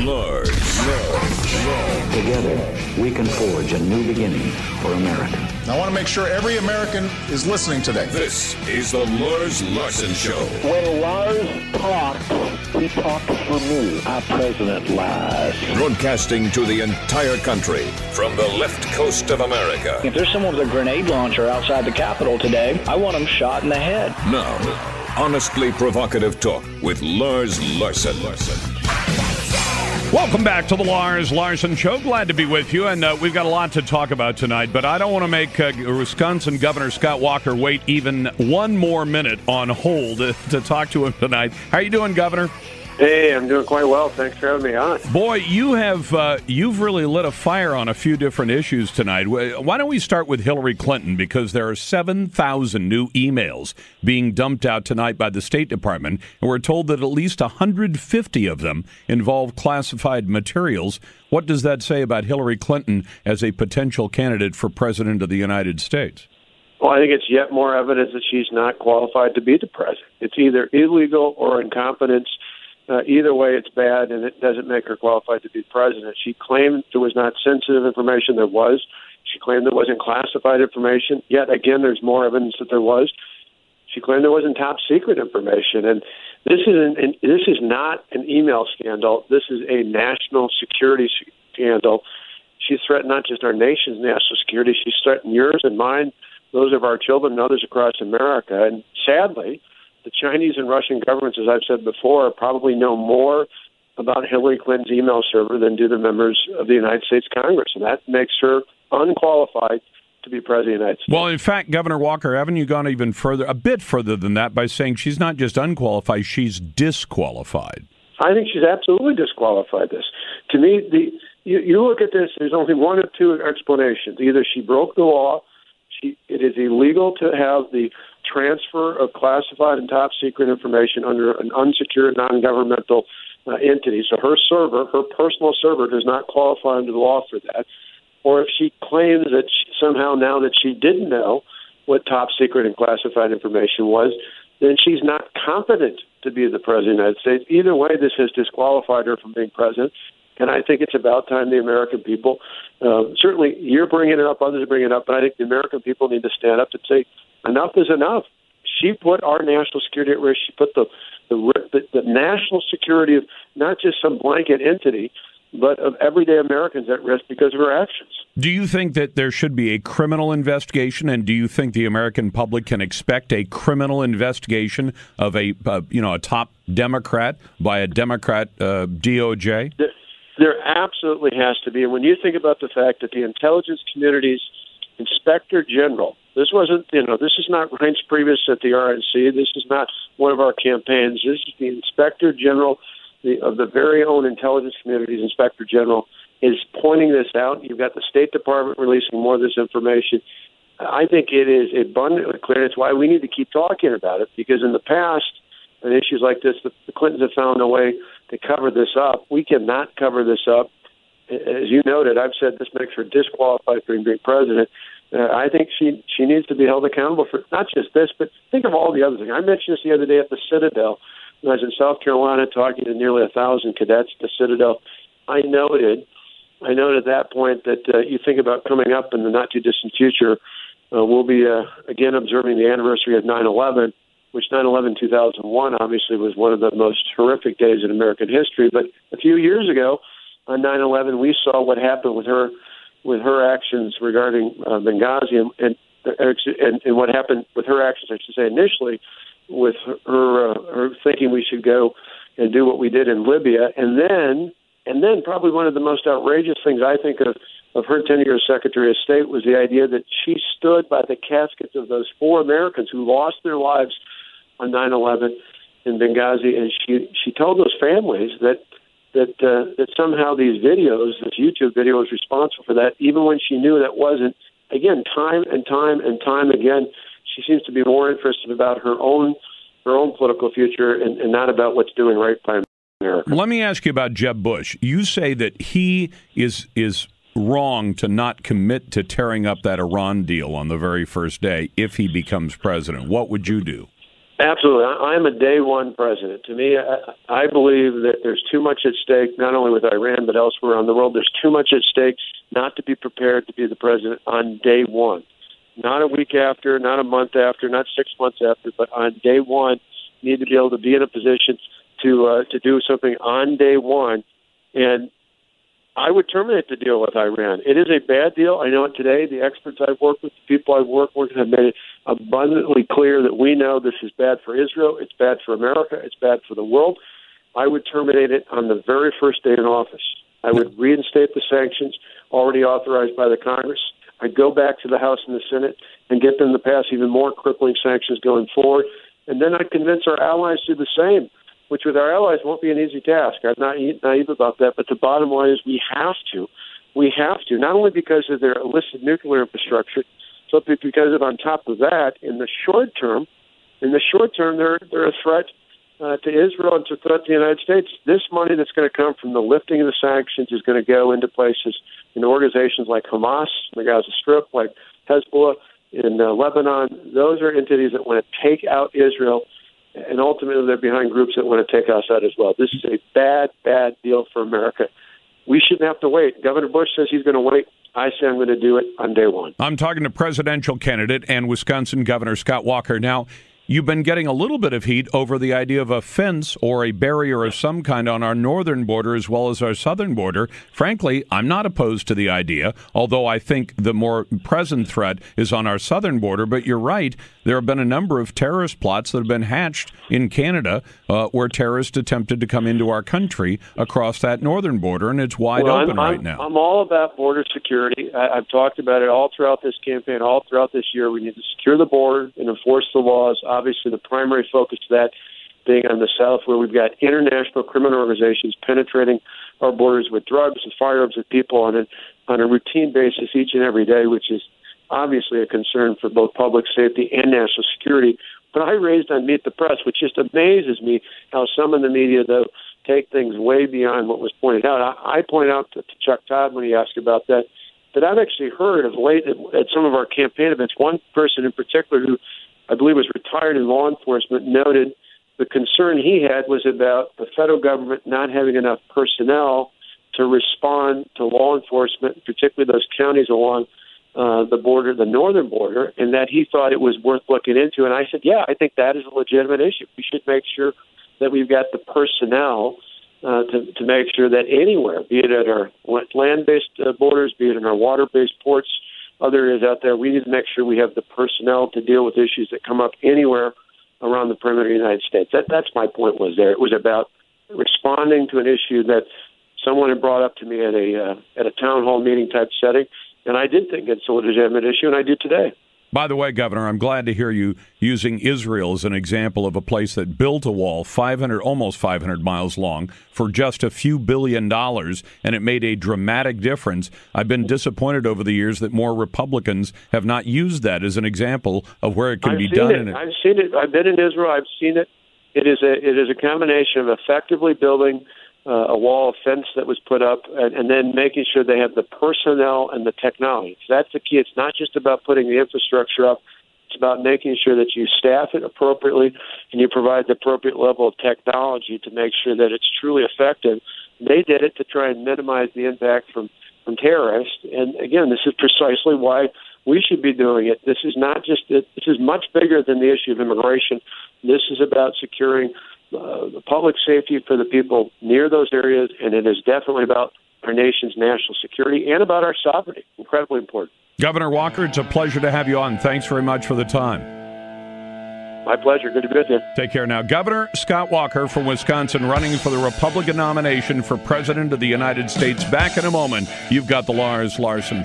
Lars. Together, we can forge a new beginning for America. I want to make sure every American is listening today. This is the Larson Show. When Lars talks, he talks for me. I'm President Lars. Broadcasting to the entire country from the left coast of America. If there's someone with a grenade launcher outside the Capitol today, I want them shot in the head. Now, honestly provocative talk with Lars Larson. Welcome back to the Lars Larson Show. Glad to be with you, and we've got a lot to talk about tonight, but I don't want to make Wisconsin Governor Scott Walker wait even one more minute on hold to talk to him tonight. How are you doing, Governor? Hey, I'm doing quite well. Thanks for having me on. Boy, you've really lit a fire on a few different issues tonight. Why don't we start with Hillary Clinton, because there are 7,000 new emails being dumped out tonight by the State Department, and we're told that at least 150 of them involve classified materials. What does that say about Hillary Clinton as a potential candidate for President of the United States? Well, I think it's yet more evidence that she's not qualified to be the president. It's either illegal or incompetence. Either way, it's bad, and it doesn't make her qualified to be president. She claimed there was not sensitive information. There was. She claimed there wasn't classified information. Yet again, there's more evidence that there was. She claimed there wasn't top secret information. And this is not an email scandal. This is a national security scandal. She's threatened not just our nation's national security. She's threatened yours and mine, those of our children and others across America. And sadly, the Chinese and Russian governments, as I've said before, probably know more about Hillary Clinton's email server than do the members of the United States Congress. And that makes her unqualified to be president of the United States. Well, in fact, Governor Walker, haven't you gone even further, a bit further than that, by saying she's not just unqualified, she's disqualified? I think she's absolutely disqualified this. To me, you look at this, there's only one of two explanations. Either she broke the law, it is illegal to have the transfer of classified and top secret information under an unsecured, non-governmental entity. So her server, her personal server, does not qualify under the law for that. Or if she claims that somehow now that she didn't know what top secret and classified information was, then she's not competent to be the president of the United States. Either way, this has disqualified her from being president. And I think it's about time the American people, certainly you're bringing it up, others are bringing it up, but I think the American people need to stand up and say, enough is enough. She put our national security at risk. She put the national security of not just some blanket entity, but of everyday Americans at risk because of her actions. Do you think that there should be a criminal investigation, and do you think the American public can expect a criminal investigation of a top Democrat by a Democrat DOJ? There absolutely has to be. And when you think about the fact that the intelligence community's Inspector General, this is not Reince Priebus at the RNC. This is not one of our campaigns. This is the Inspector General of the very own intelligence community's Inspector General is pointing this out. You've got the State Department releasing more of this information. I think it is abundantly clear. It's why we need to keep talking about it, because in the past, on issues like this, the Clintons have found a way to cover this up. We cannot cover this up. As you noted, I've said this makes her disqualified for being president. I think she needs to be held accountable for not just this, but think of all the other things. I mentioned this the other day at the Citadel when I was in South Carolina talking to nearly 1,000 cadets at the Citadel. I noted at that point that you think about coming up in the not-too-distant future, we'll be again observing the anniversary of 9/11, which 9/11-2001 obviously was one of the most horrific days in American history. But a few years ago, on 9/11, we saw what happened with her actions regarding Benghazi and what happened with her actions, I should say, initially, with her thinking we should go and do what we did in Libya, and then probably one of the most outrageous things I think of her tenure as Secretary of State was the idea that she stood by the caskets of those 4 Americans who lost their lives on 9/11 in Benghazi, and she told those families that somehow these videos, this YouTube video, was responsible for that, even when she knew that wasn't. Again, time and time again, she seems to be more interested about her own political future and not about what's doing right by America. Let me ask you about Jeb Bush. You say that he is wrong to not commit to tearing up that Iran deal on the very first day if he becomes president. What would you do? Absolutely. I'm a day one president. To me, I believe that there's too much at stake, not only with Iran, but elsewhere around the world. There's too much at stake not to be prepared to be the president on day one. Not a week after, not a month after, not 6 months after, but on day one, you need to be able to be in a position to do something on day one. And I would terminate the deal with Iran. It is a bad deal. I know it today. The experts I've worked with, the people I've worked with have made it abundantly clear that we know this is bad for Israel, it's bad for America, it's bad for the world. I would terminate it on the very first day in office. I would reinstate the sanctions already authorized by the Congress. I'd go back to the House and the Senate and get them to pass even more crippling sanctions going forward. And then I'd convince our allies to do the same, which with our allies won't be an easy task. I'm not naive about that, but the bottom line is we have to. We have to, not only because of their illicit nuclear infrastructure, but because of, on top of that, in the short term, they're a threat to Israel and to threat to the United States. This money that's going to come from the lifting of the sanctions is going to go into places, in organizations like Hamas, the Gaza Strip, like Hezbollah in Lebanon. Those are entities that want to take out Israel, and ultimately they're behind groups that want to take us out as well. This is a bad, bad deal for America. We shouldn't have to wait. Governor Bush says he's going to wait. I say I'm going to do it on day one. I'm talking to presidential candidate and Wisconsin Governor Scott Walker. Now, you've been getting a little bit of heat over the idea of a fence or a barrier of some kind on our northern border as well as our southern border. Frankly, I'm not opposed to the idea, although I think the more present threat is on our southern border. But you're right, there have been a number of terrorist plots that have been hatched in Canada where terrorists attempted to come into our country across that northern border, and it's wide open right now. I'm all about border security. I've talked about it all throughout this campaign, all throughout this year. We need to secure the border and enforce the laws. Obviously, the primary focus of that being on the south, where we've got international criminal organizations penetrating our borders with drugs and firearms and people on a routine basis each and every day, which is obviously a concern for both public safety and national security. But I raised on Meet the Press, which just amazes me how some in the media, though, take things way beyond what was pointed out. I point out to Chuck Todd when he asked about that I've actually heard of late at some of our campaign events, one person in particular who I believe was retired in law enforcement, noted the concern he had was about the federal government not having enough personnel to respond to law enforcement, particularly those counties along the border, the northern border, and that he thought it was worth looking into. And I said, yeah, I think that is a legitimate issue. We should make sure that we've got the personnel to make sure that anywhere, be it at our land-based borders, be it in our water-based ports, other areas out there, we need to make sure we have the personnel to deal with issues that come up anywhere around the perimeter of the United States. That's my point was there. It was about responding to an issue that someone had brought up to me at a town hall meeting type setting, and I did think it's a legitimate issue, and I do today. By the way, Governor, I'm glad to hear you using Israel as an example of a place that built a wall almost 500 miles long for just a few $1 billion, and it made a dramatic difference. I've been disappointed over the years that more Republicans have not used that as an example of where it can be done. I've seen it. I've been in Israel. I've seen it. It is a combination of effectively building a wall, a fence that was put up, and then making sure they have the personnel and the technology. So that's the key. It's not just about putting the infrastructure up. It's about making sure that you staff it appropriately and you provide the appropriate level of technology to make sure that it's truly effective. They did it to try and minimize the impact from terrorists. And again, this is precisely why we should be doing it. This is not just this is much bigger than the issue of immigration. This is about securing the public safety for the people near those areas, and it is definitely about our nation's national security and about our sovereignty. Incredibly important. Governor Walker, it's a pleasure to have you on. Thanks very much for the time. My pleasure. Good to be with you. Take care now. Governor Scott Walker from Wisconsin running for the Republican nomination for President of the United States. Back in a moment. You've got the Larson